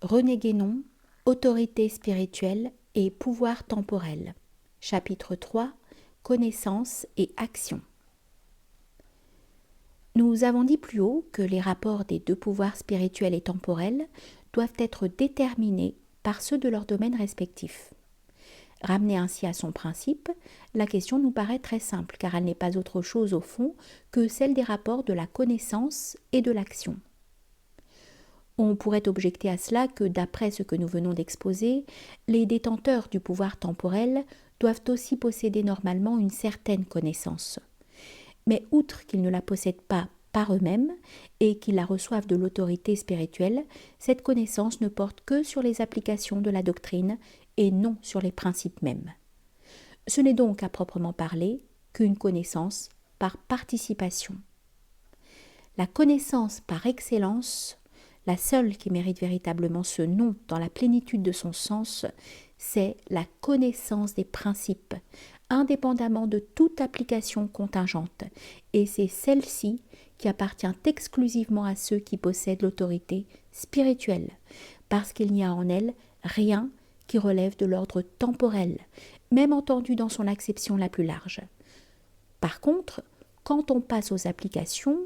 René Guénon, Autorité spirituelle et pouvoir temporel. Chapitre 3, Connaissance et action. Nous avons dit plus haut que les rapports des deux pouvoirs spirituels et temporels doivent être déterminés par ceux de leur domaine respectif. Ramenée ainsi à son principe, la question nous paraît très simple car elle n'est pas autre chose au fond que celle des rapports de la connaissance et de l'action. On pourrait objecter à cela que, d'après ce que nous venons d'exposer, les détenteurs du pouvoir temporel doivent aussi posséder normalement une certaine connaissance. Mais outre qu'ils ne la possèdent pas par eux-mêmes et qu'ils la reçoivent de l'autorité spirituelle, cette connaissance ne porte que sur les applications de la doctrine et non sur les principes mêmes. Ce n'est donc à proprement parler qu'une connaissance par participation. La connaissance par excellence, la seule qui mérite véritablement ce nom dans la plénitude de son sens, c'est la connaissance des principes, indépendamment de toute application contingente, et c'est celle-ci qui appartient exclusivement à ceux qui possèdent l'autorité spirituelle, parce qu'il n'y a en elle rien qui relève de l'ordre temporel, même entendu dans son acception la plus large. Par contre, quand on passe aux applications,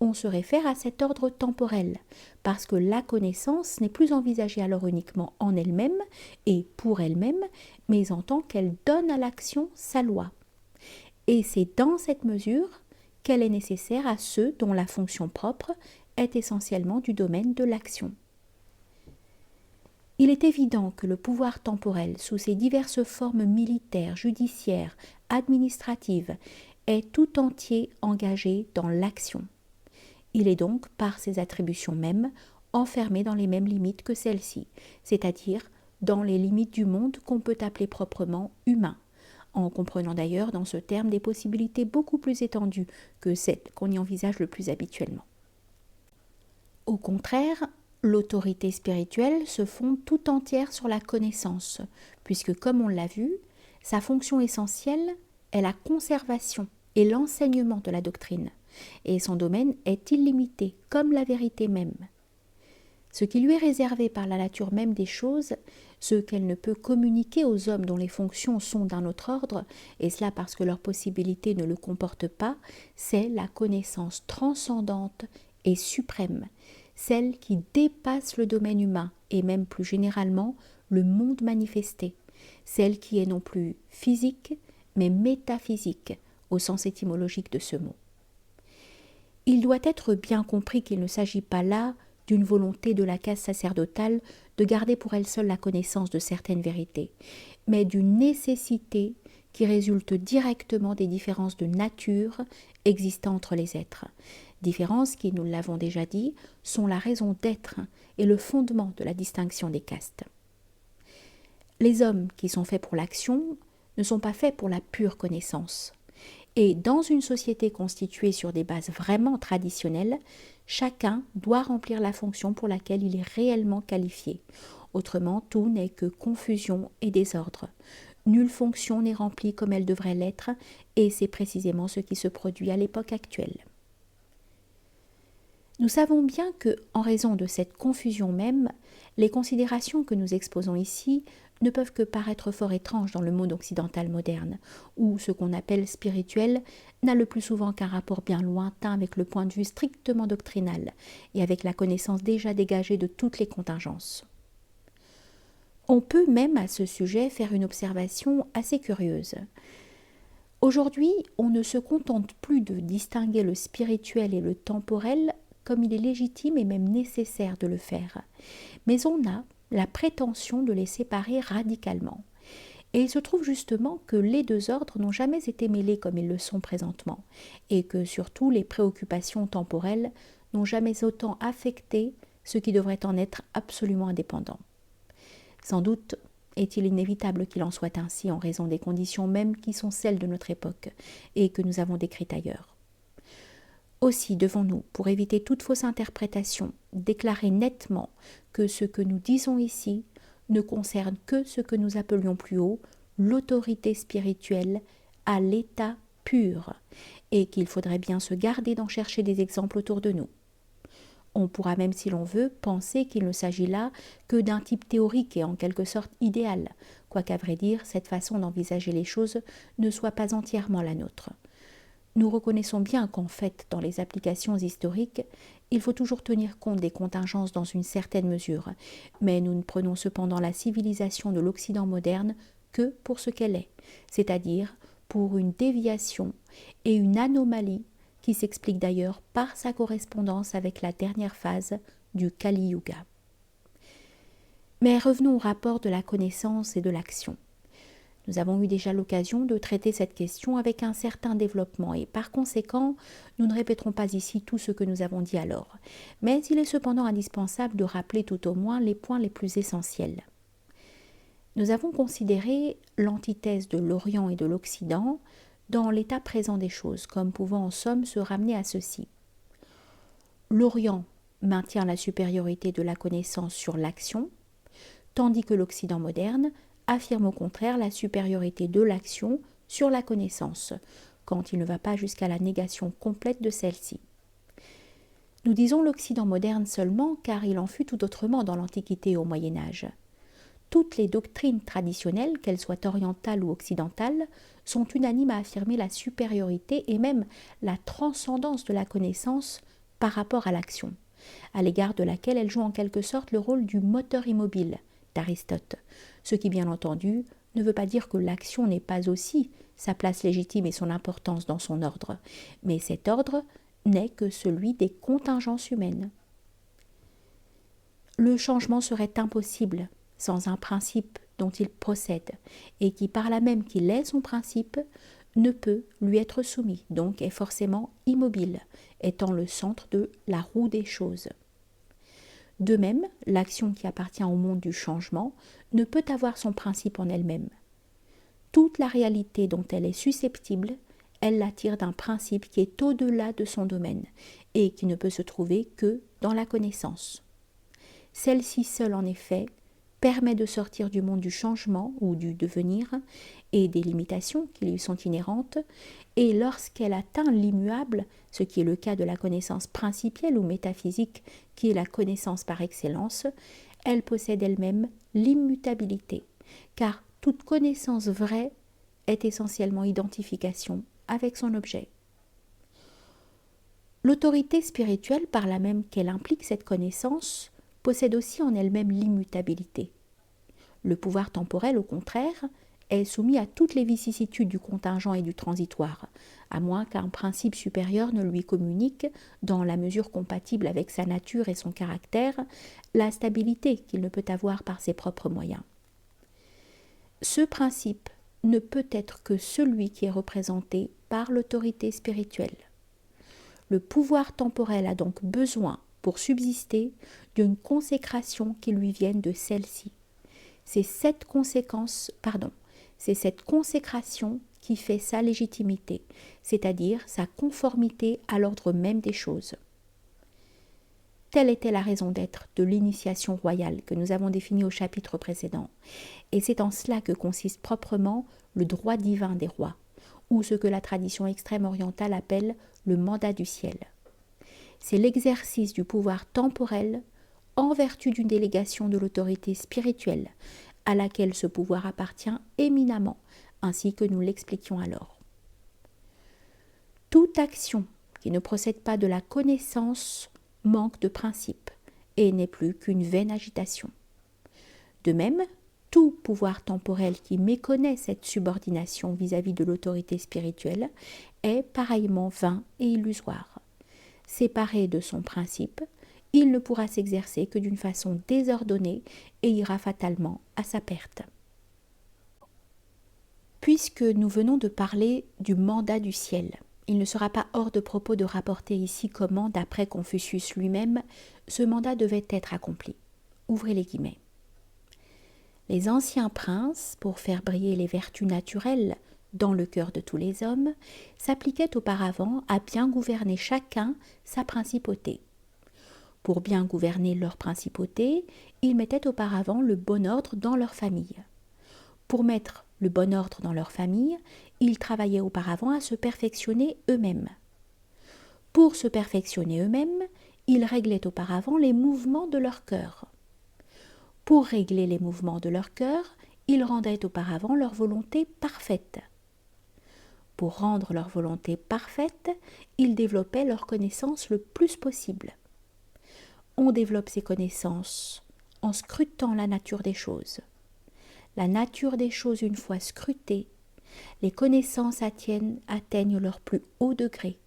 on se réfère à cet ordre temporel, parce que la connaissance n'est plus envisagée alors uniquement en elle-même et pour elle-même, mais en tant qu'elle donne à l'action sa loi. Et c'est dans cette mesure qu'elle est nécessaire à ceux dont la fonction propre est essentiellement du domaine de l'action. Il est évident que le pouvoir temporel, sous ses diverses formes militaires, judiciaires, administratives, est tout entier engagé dans l'action. Il est donc, par ses attributions mêmes, enfermé dans les mêmes limites que celles-ci, c'est-à-dire dans les limites du monde qu'on peut appeler proprement humain, en comprenant d'ailleurs dans ce terme des possibilités beaucoup plus étendues que celles qu'on y envisage le plus habituellement. Au contraire, l'autorité spirituelle se fonde tout entière sur la connaissance, puisque, comme on l'a vu, sa fonction essentielle est la conservation et l'enseignement de la doctrine, et son domaine est illimité, comme la vérité même. Ce qui lui est réservé par la nature même des choses, ce qu'elle ne peut communiquer aux hommes dont les fonctions sont d'un autre ordre, et cela parce que leurs possibilités ne le comportent pas, c'est la connaissance transcendante et suprême, celle qui dépasse le domaine humain et même plus généralement le monde manifesté, celle qui est non plus physique mais métaphysique au sens étymologique de ce mot. Il doit être bien compris qu'il ne s'agit pas là d'une volonté de la caste sacerdotale de garder pour elle seule la connaissance de certaines vérités, mais d'une nécessité qui résulte directement des différences de nature existant entre les êtres. Différences qui, nous l'avons déjà dit, sont la raison d'être et le fondement de la distinction des castes. Les hommes qui sont faits pour l'action ne sont pas faits pour la pure connaissance. Et dans une société constituée sur des bases vraiment traditionnelles, chacun doit remplir la fonction pour laquelle il est réellement qualifié. Autrement, tout n'est que confusion et désordre. Nulle fonction n'est remplie comme elle devrait l'être, et c'est précisément ce qui se produit à l'époque actuelle. Nous savons bien que, en raison de cette confusion même, les considérations que nous exposons ici ne peuvent que paraître fort étranges dans le monde occidental moderne, où ce qu'on appelle spirituel n'a le plus souvent qu'un rapport bien lointain avec le point de vue strictement doctrinal et avec la connaissance déjà dégagée de toutes les contingences. On peut même à ce sujet faire une observation assez curieuse. Aujourd'hui, on ne se contente plus de distinguer le spirituel et le temporel comme il est légitime et même nécessaire de le faire, mais on a la prétention de les séparer radicalement. Et il se trouve justement que les deux ordres n'ont jamais été mêlés comme ils le sont présentement, et que surtout les préoccupations temporelles n'ont jamais autant affecté ce qui devrait en être absolument indépendant. Sans doute est-il inévitable qu'il en soit ainsi en raison des conditions mêmes qui sont celles de notre époque, et que nous avons décrites ailleurs. Aussi devons-nous, pour éviter toute fausse interprétation, déclarer nettement que ce que nous disons ici ne concerne que ce que nous appelions plus haut l'autorité spirituelle à l'état pur, et qu'il faudrait bien se garder d'en chercher des exemples autour de nous. On pourra même, si l'on veut, penser qu'il ne s'agit là que d'un type théorique et en quelque sorte idéal, quoiqu'à vrai dire, cette façon d'envisager les choses ne soit pas entièrement la nôtre. Nous reconnaissons bien qu'en fait, dans les applications historiques, il faut toujours tenir compte des contingences dans une certaine mesure, mais nous ne prenons cependant la civilisation de l'Occident moderne que pour ce qu'elle est, c'est-à-dire pour une déviation et une anomalie qui s'explique d'ailleurs par sa correspondance avec la dernière phase du Kali Yuga. Mais revenons au rapport de la connaissance et de l'action. Nous avons eu déjà l'occasion de traiter cette question avec un certain développement et par conséquent, nous ne répéterons pas ici tout ce que nous avons dit alors. Mais il est cependant indispensable de rappeler tout au moins les points les plus essentiels. Nous avons considéré l'antithèse de l'Orient et de l'Occident dans l'état présent des choses, comme pouvant en somme se ramener à ceci. L'Orient maintient la supériorité de la connaissance sur l'action, tandis que l'Occident moderne affirme au contraire la supériorité de l'action sur la connaissance, quand il ne va pas jusqu'à la négation complète de celle-ci. Nous disons l'Occident moderne seulement car il en fut tout autrement dans l'Antiquité et au Moyen Âge. Toutes les doctrines traditionnelles, qu'elles soient orientales ou occidentales, sont unanimes à affirmer la supériorité et même la transcendance de la connaissance par rapport à l'action, à l'égard de laquelle elle joue en quelque sorte le rôle du moteur immobile d'Aristote, ce qui bien entendu ne veut pas dire que l'action n'ait pas aussi sa place légitime et son importance dans son ordre, mais cet ordre n'est que celui des contingences humaines. Le changement serait impossible sans un principe dont il procède, et qui par là même qu'il est son principe, ne peut lui être soumis, donc est forcément immobile, étant le centre de la roue des choses. De même, l'action qui appartient au monde du changement ne peut avoir son principe en elle-même. Toute la réalité dont elle est susceptible, elle la tire d'un principe qui est au-delà de son domaine et qui ne peut se trouver que dans la connaissance. Celle-ci seule, en effet, permet de sortir du monde du changement ou du devenir et des limitations qui lui sont inhérentes, et lorsqu'elle atteint l'immuable, ce qui est le cas de la connaissance principielle ou métaphysique, qui est la connaissance par excellence, elle possède elle-même l'immutabilité, car toute connaissance vraie est essentiellement identification avec son objet. L'autorité spirituelle, par là même qu'elle implique cette connaissance, possède aussi en elle-même l'immutabilité. Le pouvoir temporel, au contraire, est soumis à toutes les vicissitudes du contingent et du transitoire, à moins qu'un principe supérieur ne lui communique, dans la mesure compatible avec sa nature et son caractère, la stabilité qu'il ne peut avoir par ses propres moyens. Ce principe ne peut être que celui qui est représenté par l'autorité spirituelle. Le pouvoir temporel a donc besoin, pour subsister, d'une consécration qui lui vienne de celle-ci. C'est cette consécration qui fait sa légitimité, c'est-à-dire sa conformité à l'ordre même des choses. Telle était la raison d'être de l'initiation royale que nous avons définie au chapitre précédent, et c'est en cela que consiste proprement le droit divin des rois, ou ce que la tradition extrême orientale appelle le mandat du ciel. C'est l'exercice du pouvoir temporel en vertu d'une délégation de l'autorité spirituelle, à laquelle ce pouvoir appartient éminemment, ainsi que nous l'expliquions alors. Toute action qui ne procède pas de la connaissance manque de principe et n'est plus qu'une vaine agitation. De même, tout pouvoir temporel qui méconnaît cette subordination vis-à-vis de l'autorité spirituelle est pareillement vain et illusoire. Séparé de son principe, il ne pourra s'exercer que d'une façon désordonnée et ira fatalement à sa perte. Puisque nous venons de parler du mandat du ciel, il ne sera pas hors de propos de rapporter ici comment, d'après Confucius lui-même, ce mandat devait être accompli. Ouvrez les guillemets. Les anciens princes, pour faire briller les vertus naturelles dans le cœur de tous les hommes, s'appliquaient auparavant à bien gouverner chacun sa principauté. Pour bien gouverner leur principauté, ils mettaient auparavant le bon ordre dans leur famille. Pour mettre le bon ordre dans leur famille, ils travaillaient auparavant à se perfectionner eux-mêmes. Pour se perfectionner eux-mêmes, ils réglaient auparavant les mouvements de leur cœur. Pour régler les mouvements de leur cœur, ils rendaient auparavant leur volonté parfaite. Pour rendre leur volonté parfaite, ils développaient leurs connaissances le plus possible. On développe ces connaissances en scrutant la nature des choses. La nature des choses une fois scrutée, les connaissances atteignent leur plus haut degré.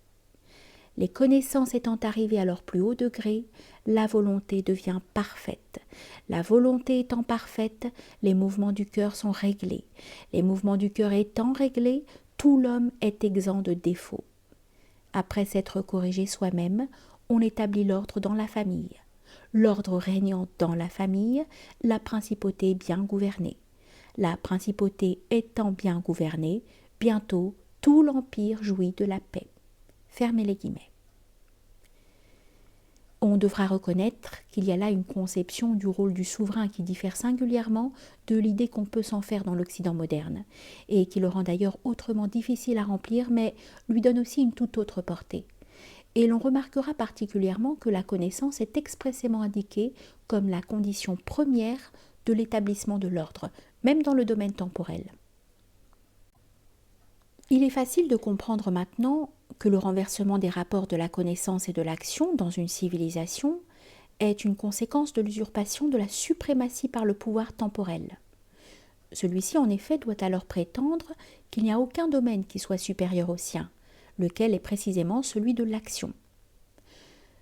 Les connaissances étant arrivées à leur plus haut degré, la volonté devient parfaite. La volonté étant parfaite, les mouvements du cœur sont réglés. Les mouvements du cœur étant réglés, tout l'homme est exempt de défauts. Après s'être corrigé soi-même, on établit l'ordre dans la famille. L'ordre régnant dans la famille, la principauté bien gouvernée. La principauté étant bien gouvernée, bientôt tout l'empire jouit de la paix. Fermez les guillemets. On devra reconnaître qu'il y a là une conception du rôle du souverain qui diffère singulièrement de l'idée qu'on peut s'en faire dans l'Occident moderne, et qui le rend d'ailleurs autrement difficile à remplir, mais lui donne aussi une toute autre portée. Et l'on remarquera particulièrement que la connaissance est expressément indiquée comme la condition première de l'établissement de l'ordre, même dans le domaine temporel. Il est facile de comprendre maintenant que le renversement des rapports de la connaissance et de l'action dans une civilisation est une conséquence de l'usurpation de la suprématie par le pouvoir temporel. Celui-ci, en effet, doit alors prétendre qu'il n'y a aucun domaine qui soit supérieur au sien, lequel est précisément celui de l'action.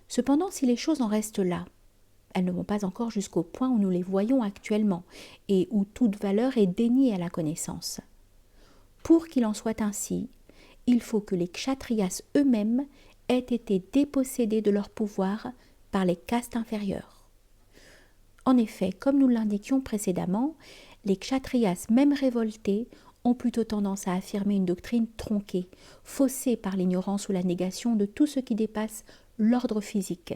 Cependant, si les choses en restent là, elles ne vont pas encore jusqu'au point où nous les voyons actuellement et où toute valeur est déniée à la connaissance. Pour qu'il en soit ainsi, il faut que les kshatriyas eux-mêmes aient été dépossédés de leur pouvoir par les castes inférieures. En effet, comme nous l'indiquions précédemment, les kshatriyas, même révoltés, ont plutôt tendance à affirmer une doctrine tronquée, faussée par l'ignorance ou la négation de tout ce qui dépasse l'ordre physique,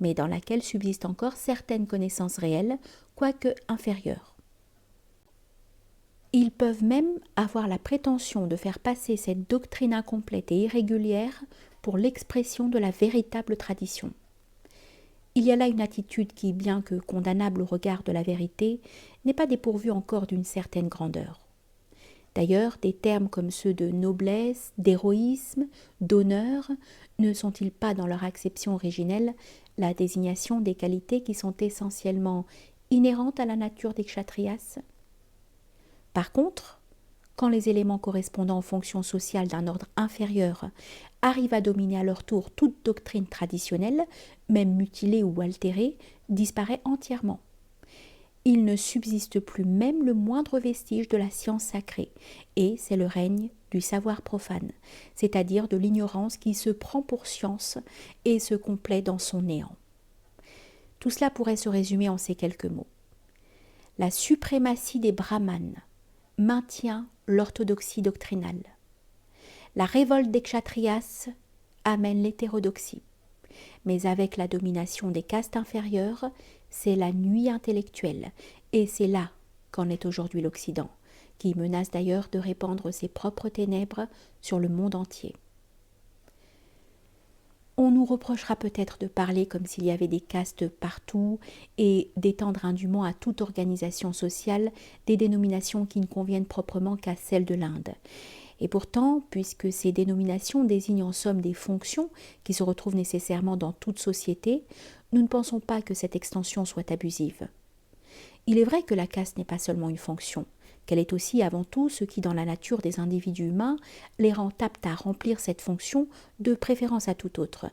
mais dans laquelle subsistent encore certaines connaissances réelles, quoique inférieures. Ils peuvent même avoir la prétention de faire passer cette doctrine incomplète et irrégulière pour l'expression de la véritable tradition. Il y a là une attitude qui, bien que condamnable au regard de la vérité, n'est pas dépourvue encore d'une certaine grandeur. D'ailleurs, des termes comme ceux de noblesse, d'héroïsme, d'honneur, ne sont-ils pas dans leur acception originelle la désignation des qualités qui sont essentiellement inhérentes à la nature des kshatriyas ? Par contre, quand les éléments correspondant aux fonctions sociales d'un ordre inférieur arrivent à dominer à leur tour toute doctrine traditionnelle, même mutilée ou altérée, disparaît entièrement. Il ne subsiste plus même le moindre vestige de la science sacrée, et c'est le règne du savoir profane, c'est-à-dire de l'ignorance qui se prend pour science et se complaît dans son néant. Tout cela pourrait se résumer en ces quelques mots. La suprématie des brahmanes maintient l'orthodoxie doctrinale. La révolte des kshatriyas amène l'hétérodoxie. Mais avec la domination des castes inférieures, c'est la nuit intellectuelle, et c'est là qu'en est aujourd'hui l'Occident, qui menace d'ailleurs de répandre ses propres ténèbres sur le monde entier. On nous reprochera peut-être de parler comme s'il y avait des castes partout et d'étendre indûment à toute organisation sociale des dénominations qui ne conviennent proprement qu'à celles de l'Inde. Et pourtant, puisque ces dénominations désignent en somme des fonctions qui se retrouvent nécessairement dans toute société, nous ne pensons pas que cette extension soit abusive. Il est vrai que la caste n'est pas seulement une fonction, qu'elle est aussi avant tout ce qui, dans la nature des individus humains, les rend aptes à remplir cette fonction de préférence à tout autre.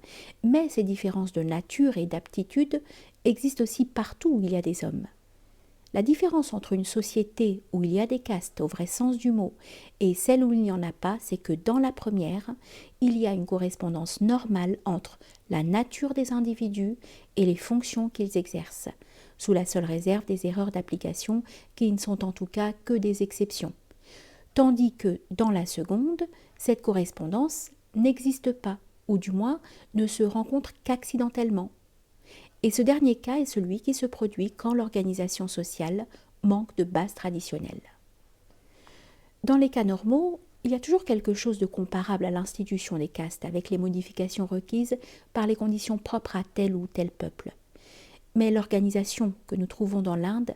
Mais ces différences de nature et d'aptitude existent aussi partout où il y a des hommes. La différence entre une société où il y a des castes au vrai sens du mot et celle où il n'y en a pas, c'est que dans la première, il y a une correspondance normale entre la nature des individus et les fonctions qu'ils exercent, sous la seule réserve des erreurs d'application qui ne sont en tout cas que des exceptions. Tandis que dans la seconde, cette correspondance n'existe pas, ou du moins ne se rencontre qu'accidentellement. Et ce dernier cas est celui qui se produit quand l'organisation sociale manque de base traditionnelle. Dans les cas normaux, Il y a toujours quelque chose de comparable à l'institution des castes, avec les modifications requises par les conditions propres à tel ou tel peuple. Mais l'organisation que nous trouvons dans l'Inde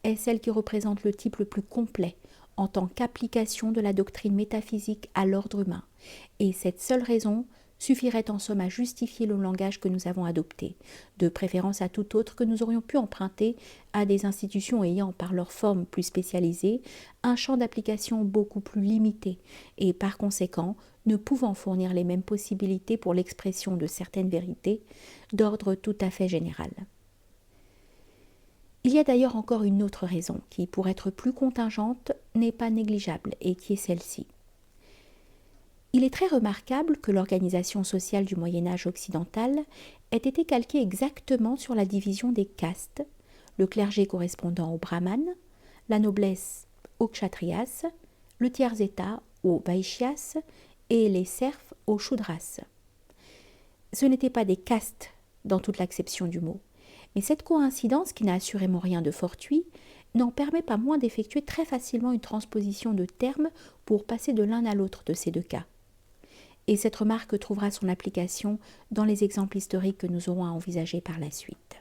est celle qui représente le type le plus complet en tant qu'application de la doctrine métaphysique à l'ordre humain, et cette seule raison suffirait en somme à justifier le langage que nous avons adopté, de préférence à tout autre que nous aurions pu emprunter à des institutions ayant, par leur forme plus spécialisée, un champ d'application beaucoup plus limité, et par conséquent ne pouvant fournir les mêmes possibilités pour l'expression de certaines vérités d'ordre tout à fait général. Il y a d'ailleurs encore une autre raison qui, pour être plus contingente, n'est pas négligeable et qui est celle-ci. Il est très remarquable que l'organisation sociale du Moyen-Âge occidental ait été calquée exactement sur la division des castes, le clergé correspondant aux brahmanes, la noblesse aux kshatriyas, le tiers-état aux vaishyas et les serfs aux shudras. Ce n'étaient pas des castes dans toute l'acception du mot. Mais cette coïncidence, qui n'a assurément rien de fortuit, n'en permet pas moins d'effectuer très facilement une transposition de termes pour passer de l'un à l'autre de ces deux cas. Et cette remarque trouvera son application dans les exemples historiques que nous aurons à envisager par la suite.